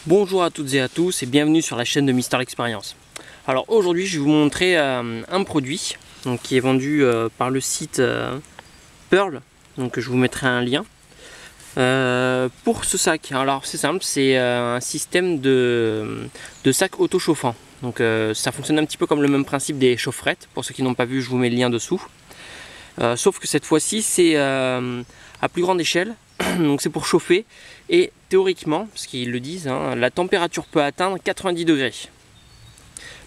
Bonjour à toutes et à tous et bienvenue sur la chaîne de Mister Experience. Alors aujourd'hui je vais vous montrer un produit donc, qui est vendu par le site Pearl, donc je vous mettrai un lien. Pour ce sac, alors c'est simple, c'est un système de sac auto-chauffant. Donc ça fonctionne un petit peu comme le même principe des chaufferettes. Pour ceux qui n'ont pas vu, je vous mets le lien dessous. Sauf que cette fois-ci c'est à plus grande échelle. Donc c'est pour chauffer et théoriquement, parce qu'ils le disent, hein, la température peut atteindre 90 degrés.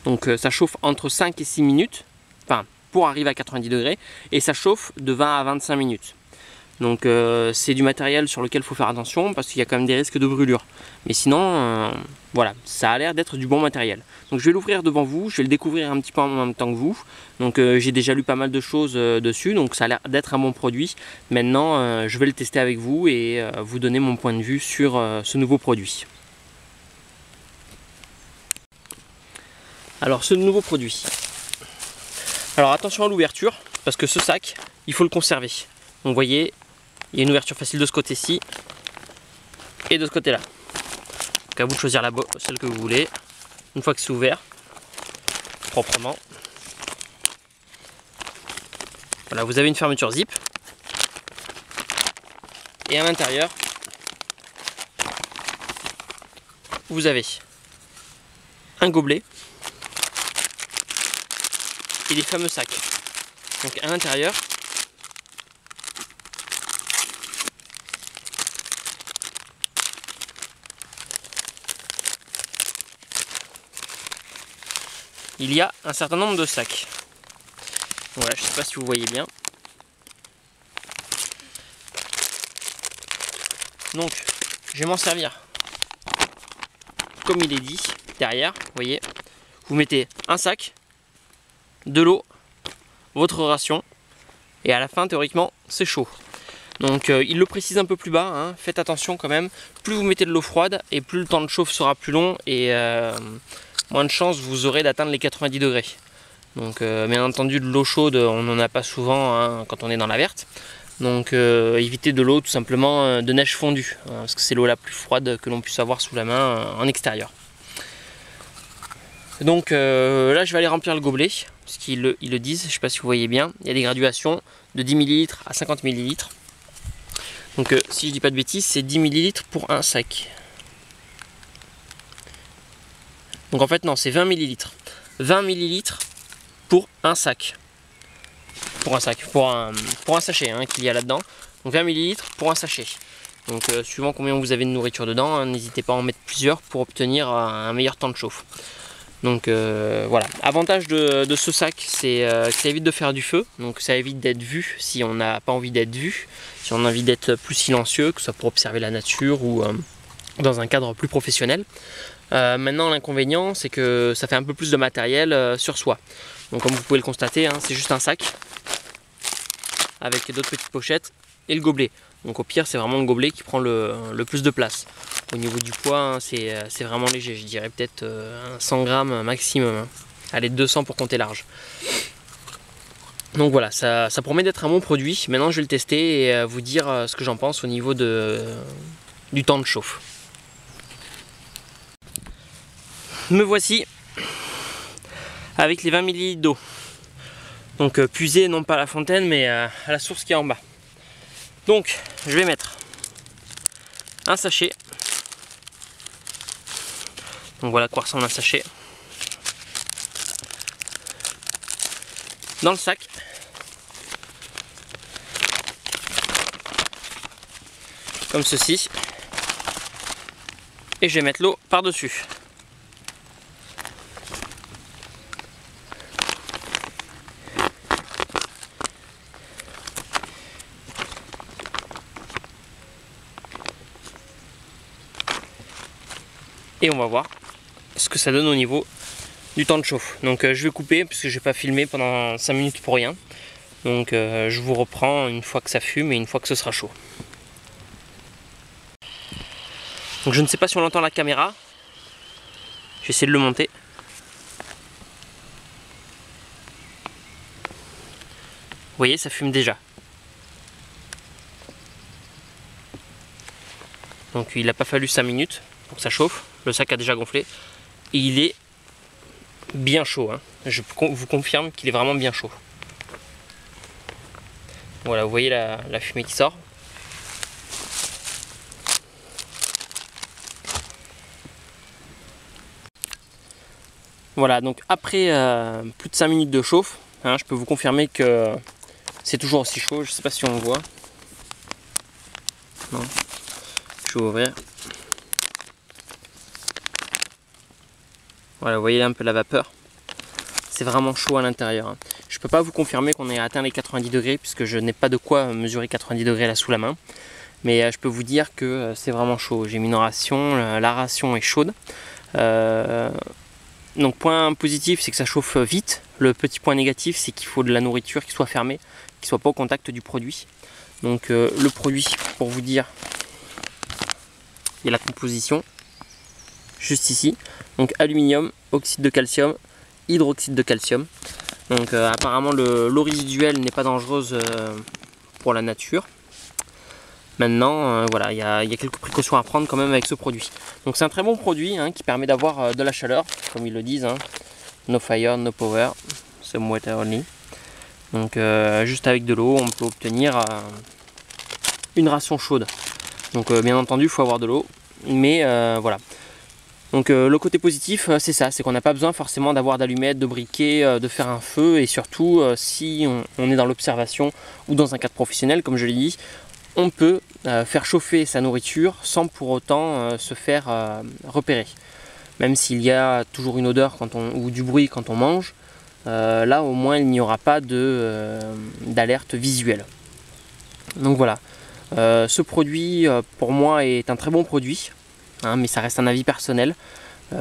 Donc ça chauffe entre 5 et 6 minutes, enfin pour arriver à 90 degrés, et ça chauffe de 20 à 25 minutes. Donc c'est du matériel sur lequel il faut faire attention parce qu'il y a quand même des risques de brûlure. Mais sinon, voilà, ça a l'air d'être du bon matériel. Donc je vais l'ouvrir devant vous, je vais le découvrir un petit peu en même temps que vous. Donc j'ai déjà lu pas mal de choses dessus, donc ça a l'air d'être un bon produit. Maintenant, je vais le tester avec vous et vous donner mon point de vue sur ce nouveau produit. Alors ce nouveau produit. Alors attention à l'ouverture, parce que ce sac, il faut le conserver. Donc vous voyez, il y a une ouverture facile de ce côté-ci et de ce côté-là. Donc à vous de choisir celle que vous voulez. Une fois que c'est ouvert, proprement. Voilà, vous avez une fermeture zip. Et à l'intérieur, vous avez un gobelet et les fameux sacs. Donc à l'intérieur, il y a un certain nombre de sacs. Voilà, je ne sais pas si vous voyez bien. Donc, je vais m'en servir comme il est dit derrière. Vous voyez, vous mettez un sac, de l'eau, votre ration, et à la fin, théoriquement, c'est chaud. Donc, il le précise un peu plus bas. Hein, faites attention quand même. Plus vous mettez de l'eau froide, et plus le temps de chauffe sera plus long, et moins de chances vous aurez d'atteindre les 90 degrés. Donc bien entendu de l'eau chaude on n'en a pas souvent hein, quand on est dans la verte. Donc évitez de l'eau tout simplement de neige fondue, hein, parce que c'est l'eau la plus froide que l'on puisse avoir sous la main en extérieur. Donc là je vais aller remplir le gobelet, parce qu'ils le disent, je ne sais pas si vous voyez bien, il y a des graduations de 10 ml à 50 ml. Donc si je dis pas de bêtises, c'est 10 ml pour un sac. Donc en fait non, c'est 20 ml. 20 ml pour un sac. Pour un sachet hein, qu'il y a là-dedans. Donc 20 ml pour un sachet. Donc suivant combien vous avez de nourriture dedans, hein, n'hésitez pas à en mettre plusieurs pour obtenir un meilleur temps de chauffe. Donc voilà. Avantage de ce sac, c'est que ça évite de faire du feu. Donc ça évite d'être vu si on n'a pas envie d'être vu. Si on a envie d'être plus silencieux, que ce soit pour observer la nature ou dans un cadre plus professionnel. Maintenant l'inconvénient c'est que ça fait un peu plus de matériel sur soi. Donc comme vous pouvez le constater, hein, c'est juste un sac avec d'autres petites pochettes et le gobelet. Donc au pire c'est vraiment le gobelet qui prend le plus de place. Au niveau du poids hein, c'est vraiment léger, je dirais peut-être 100 grammes maximum. Hein. Allez 200 pour compter large. Donc voilà, ça promet d'être un bon produit. Maintenant je vais le tester et vous dire ce que j'en pense au niveau du temps de chauffe. Me voici avec les 20 ml d'eau. Donc puisée non pas à la fontaine mais à la source qui est en bas. Donc je vais mettre un sachet. Donc voilà à quoi ressemble un sachet. Dans le sac. Comme ceci. Et je vais mettre l'eau par-dessus. Et on va voir ce que ça donne au niveau du temps de chauffe. Donc je vais couper puisque je vais pas filmer pendant 5 minutes pour rien. Donc je vous reprends une fois que ça fume et une fois que ce sera chaud. Donc je ne sais pas si on entend la caméra. Je vais essayer de le monter. Vous voyez, ça fume déjà. Donc il n'a pas fallu 5 minutes pour que ça chauffe. Le sac a déjà gonflé. Et il est bien chaud. Hein. Je vous confirme qu'il est vraiment bien chaud. Voilà, vous voyez la fumée qui sort. Voilà, donc après plus de 5 minutes de chauffe, hein, je peux vous confirmer que c'est toujours aussi chaud. Je ne sais pas si on le voit. Non. Je vais ouvrir. Voilà, vous voyez un peu la vapeur. C'est vraiment chaud à l'intérieur. Hein. Je ne peux pas vous confirmer qu'on ait atteint les 90 degrés puisque je n'ai pas de quoi mesurer 90 degrés là sous la main. Mais je peux vous dire que c'est vraiment chaud. J'ai mis une ration, la ration est chaude. Donc point positif, c'est que ça chauffe vite. Le petit point négatif, c'est qu'il faut de la nourriture qui soit fermée, qui ne soit pas au contact du produit. Donc le produit, pour vous dire, il y a la composition, juste ici. Donc aluminium, oxyde de calcium, hydroxyde de calcium. Donc apparemment l'eau résiduelle n'est pas dangereuse pour la nature. Maintenant, voilà, il y a quelques précautions à prendre quand même avec ce produit. Donc c'est un très bon produit hein, qui permet d'avoir de la chaleur, comme ils le disent. Hein. No fire, no power, some water only. Donc juste avec de l'eau, on peut obtenir une ration chaude. Donc bien entendu, il faut avoir de l'eau. Mais voilà. Donc le côté positif, c'est ça, c'est qu'on n'a pas besoin forcément d'avoir d'allumettes, de briquets, de faire un feu. Et surtout, si on est dans l'observation ou dans un cadre professionnel, comme je l'ai dit, on peut faire chauffer sa nourriture sans pour autant se faire repérer. Même s'il y a toujours une odeur ou du bruit quand on mange, là au moins il n'y aura pas d'alerte visuelle. Donc voilà, ce produit pour moi est un très bon produit, hein, mais ça reste un avis personnel.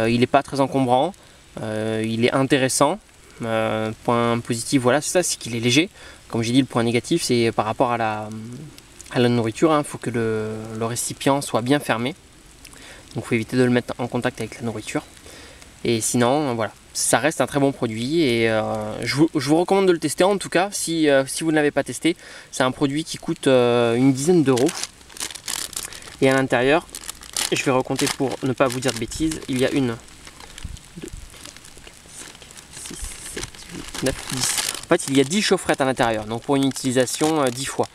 Il n'est pas très encombrant, il est intéressant. Point positif, voilà, c'est ça, c'est qu'il est léger. Comme j'ai dit, le point négatif, c'est par rapport à la nourriture, il faut que le récipient soit bien fermé. Donc il faut éviter de le mettre en contact avec la nourriture. Et sinon, voilà, ça reste un très bon produit et je vous recommande de le tester en tout cas si vous ne l'avez pas testé. C'est un produit qui coûte une dizaine d'euros. Et à l'intérieur, je vais recompter pour ne pas vous dire de bêtises, il y a 1, 2, 3, 4, 5, 6, 7, 8, 9, 10. En fait, il y a 10 chaufferettes à l'intérieur, donc pour une utilisation 10 fois.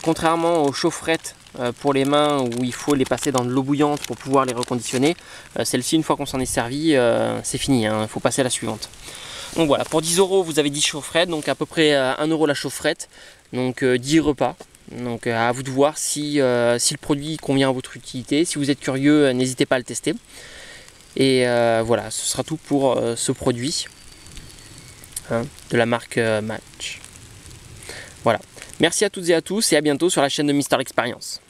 Contrairement aux chaufferettes pour les mains où il faut les passer dans de l'eau bouillante pour pouvoir les reconditionner, celle-ci, une fois qu'on s'en est servi, c'est fini, il faut passer à la suivante. Donc voilà, pour 10 euros, vous avez 10 chaufferettes, donc à peu près 1 euro la chaufferette, donc 10 repas. Donc à vous de voir si le produit convient à votre utilité. Si vous êtes curieux, n'hésitez pas à le tester. Et voilà, ce sera tout pour ce produit hein, de la marque Match. Voilà. Merci à toutes et à tous et à bientôt sur la chaîne de Mister Experience.